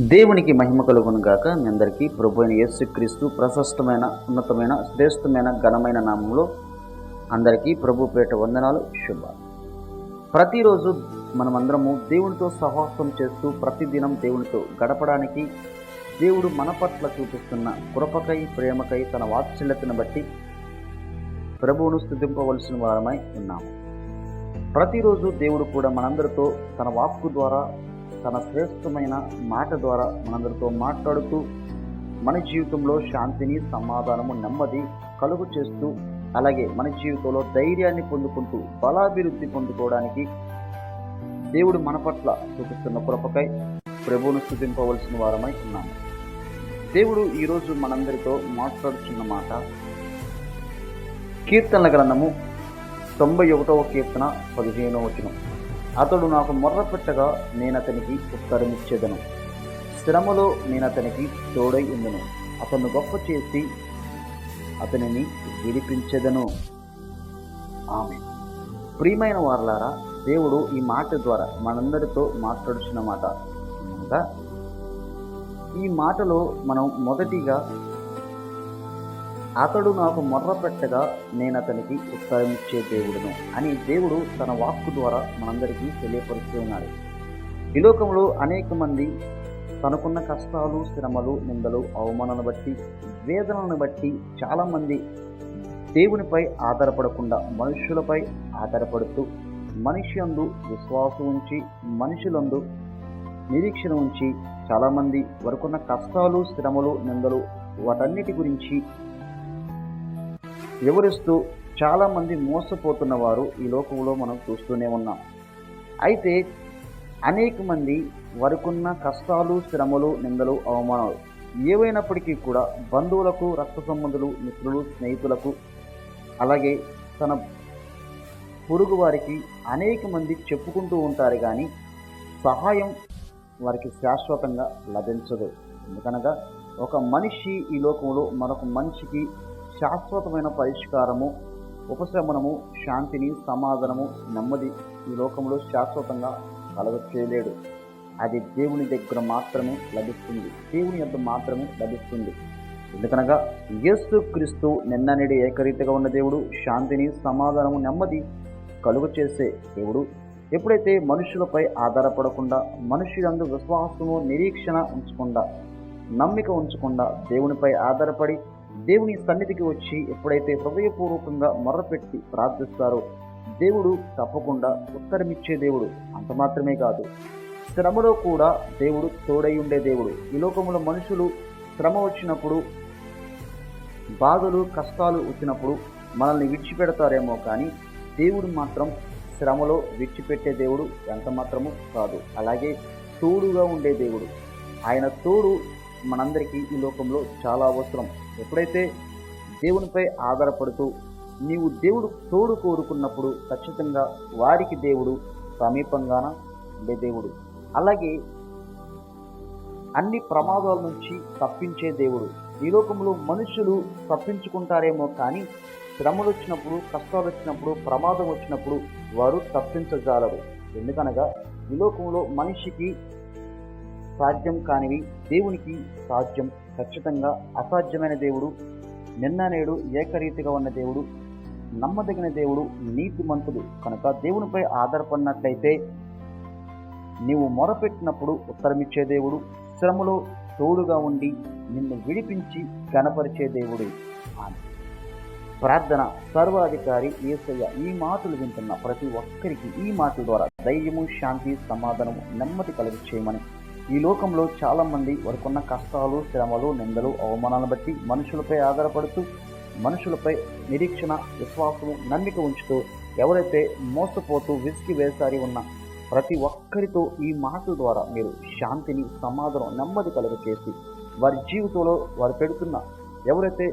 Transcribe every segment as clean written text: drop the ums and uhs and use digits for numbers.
దేవునికి మహిమ కలుగును గాక. మీ అందరికీ ప్రభు అయిన యేసుక్రీస్తు ప్రశస్తమైన, ఉన్నతమైన, శ్రేష్టమైన, ఘనమైన నామంలో అందరికీ ప్రభు పేట వందనాలు, శుభాలు. ప్రతిరోజు మనమందరము దేవునితో సహవాసం చేస్తూ ప్రతిదినం దేవునితో గడపడానికి దేవుడు మన పట్ల చూపిస్తున్న కృపకై, ప్రేమకై, తన వాత్సల్యతను బట్టి ప్రభువును స్తుతింపవలసిన వారమై ఉన్నాము. ప్రతిరోజు దేవుడు కూడా మనందరితో తన వాక్కు ద్వారా, తన శ్రేష్టమైన మాట ద్వారా మనందరితో మాట్లాడుతూ మన జీవితంలో శాంతిని, సమాధానము, నెమ్మది కలుగు చేస్తూ, అలాగే మన జీవితంలో ధైర్యాన్ని పొందుకుంటూ బలాభివృద్ధి పొందుకోవడానికి దేవుడు మన పట్ల చూపిస్తున్న కృపకై ప్రభువును స్తుతింపవలసిన వారమై ఉన్నాము. దేవుడు ఈరోజు మనందరితో మాట్లాడుతున్న మాట కీర్తనల గ్రంథము 91వ కీర్తన 15వ వచనం. అతడు నాకు మొర్ర పెట్టగా నేనతనికి ఉత్తరమిచ్చేదను, శ్రమలో నేనతనికి తోడై ఉందును, అతను గొప్ప చేసి అతనిని విడిపించెదను. ఆమె ప్రియమైన వారలారా, దేవుడు ఈ మాట ద్వారా మనందరితో మాట్లాడుతున్న మాట అనగా, ఈ మాటలో మనం మొదటిగా అతడు నాకు మొర్ర పెట్టగా నేను అతనికి ఉత్తరమిచ్చే దేవుడును అని దేవుడు తన వాక్కు ద్వారా మనందరికీ తెలియపరుస్తూ ఉన్నాడు. ఈ లోకంలో అనేక మంది తనకున్న కష్టాలు, శ్రమలు, నిందలు, అవమానాలను బట్టి, వేదనలను బట్టి చాలామంది దేవునిపై ఆధారపడకుండా మనుషులపై ఆధారపడుతూ, మనిషి యందు విశ్వాసం ఉంచి, మనుషులందు నిరీక్షణ ఉంచి చాలామంది వారికున్న కష్టాలు, శ్రమలు, నిందలు వాటన్నిటి గురించి వివరిస్తూ చాలామంది మోసపోతున్న వారు ఈ లోకంలో మనం చూస్తూనే ఉన్నాం. అయితే అనేక మంది వారికున్న కష్టాలు, శ్రమలు, నిందలు, అవమానాలు ఏవైనప్పటికీ కూడా బంధువులకు, రక్త సంబంధులు, మిత్రులు, స్నేహితులకు, అలాగే తన పొరుగు వారికి అనేక మంది చెప్పుకుంటూ ఉంటారు, కానీ సహాయం వారికి శాశ్వతంగా లభించదు. ఎందుకనగా ఒక మనిషి ఈ లోకంలో మరొక మనిషికి శాశ్వతమైన పరిష్కారము, ఉపశమనము, శాంతిని, సమాధానము, నెమ్మది ఈ లోకంలో శాశ్వతంగా కలగచేయలేడు. అది దేవుని దగ్గర మాత్రమే లభిస్తుంది, దేవుని యొద్ద మాత్రమే లభిస్తుంది. ఎందుకనగా యేసుక్రీస్తు నిన్ననేడు ఏకరీతిగా ఉన్న దేవుడు, శాంతిని, సమాధానము, నెమ్మది కలుగు చేసే దేవుడు. ఎప్పుడైతే మనుషులపై ఆధారపడకుండా, మనుషులందు విశ్వాసము, నిరీక్షణ ఉంచకుండా, నమ్మిక ఉంచకుండా దేవునిపై ఆధారపడి దేవుని సన్నిధికి వచ్చి ఎప్పుడైతే హృదయపూర్వకంగా మొర్రపెట్టి ప్రార్థిస్తారో దేవుడు తప్పకుండా ఉత్తరమిచ్చే దేవుడు. అంత మాత్రమే కాదు, శ్రమలో కూడా దేవుడు తోడై ఉండే దేవుడు. ఈ లోకంలో మనుషులు శ్రమ వచ్చినప్పుడు, బాధలు, కష్టాలు వచ్చినప్పుడు మనల్ని విడిచిపెడతారేమో, కానీ దేవుడు మాత్రం శ్రమలో విడిచిపెట్టే దేవుడు ఎంత మాత్రము కాదు. అలాగే తోడుగా ఉండే దేవుడు. ఆయన తోడు మనందరికీ ఈ లోకంలో చాలా అవసరం. ఎప్పుడైతే దేవునిపై ఆధారపడుతూ నీవు దేవుడు తోడు కోరుకున్నప్పుడు ఖచ్చితంగా వారికి దేవుడు సమీపంగాన ఉండే దేవుడు. అలాగే అన్ని ప్రమాదాల నుంచి తప్పించే దేవుడు. ఈ లోకంలో మనుషులు తప్పించుకుంటారేమో, కానీ శ్రమలు వచ్చినప్పుడు, కష్టాలు వచ్చినప్పుడు, ప్రమాదం వచ్చినప్పుడు వారు తప్పించజాలరు. ఎందుకనగా ఈ లోకంలో మనిషికి సాధ్యం కానివి దేవునికి సాధ్యం. ఖచ్చితంగా అసాధ్యమైన దేవుడు, నిన్న నేడు ఏకరీతిగా ఉన్న దేవుడు, నమ్మదగిన దేవుడు, నీతిమంతుడు. కనుక దేవునిపై ఆధారపడినట్లయితే నీవు మొరపెట్టినప్పుడు ఉత్తరమిచ్చే దేవుడు, శ్రమలో తోడుగా ఉండి నిన్ను విడిపించి గణపరిచే దేవుడు. ప్రార్థన. సర్వాధికారి యేసయ్య, ఈ మాటలు వింటున్న ప్రతి ఒక్కరికి ఈ మాటల ద్వారా ధైర్యము, శాంతి, సమాధానము, నెమ్మది కలుగు చేయమని. ఈ లోకంలో చాలామంది వారికున్న కష్టాలు, శ్రమలు, నిందలు, అవమానాలను బట్టి మనుషులపై ఆధారపడుతూ, మనుషులపై నిరీక్షణ, విశ్వాసము, నమ్మిక ఉంచుతూ ఎవరైతే మోసపోతూ విసిగి వేసారి ఉన్న ప్రతి ఒక్కరితో ఈ మాటల ద్వారా మీరు శాంతిని, సమాధానం, నెమ్మది కలుగు చేసి వారి జీవితంలో వారు పెడుతున్న, ఎవరైతే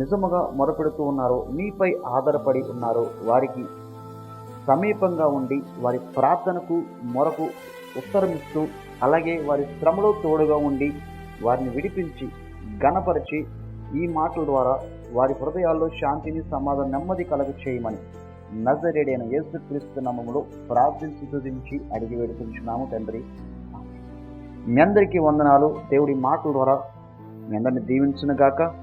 నిజముగా మొరపెడుతూ ఉన్నారో, మీపై ఆధారపడి ఉన్నారో వారికి సమీపంగా ఉండి వారి ప్రార్థనకు, మొరకు ఉత్తరమిస్తూ, అలాగే వారి శ్రమలో తోడుగా ఉండి వారిని విడిపించి ఘనపరిచి ఈ మాటల ద్వారా వారి హృదయాల్లో శాంతిని, సమాధానం, నెమ్మది కలుగ చేయమని నజరేయుడైన యేసుక్రీస్తు నామములో ప్రార్థించి స్తుతించి అడిగి వేడుకుంటున్నాము తండ్రి. మీ అందరికీ వందనాలు. దేవుడి మాటల ద్వారా మీ అందరిని దీవించునుగాక.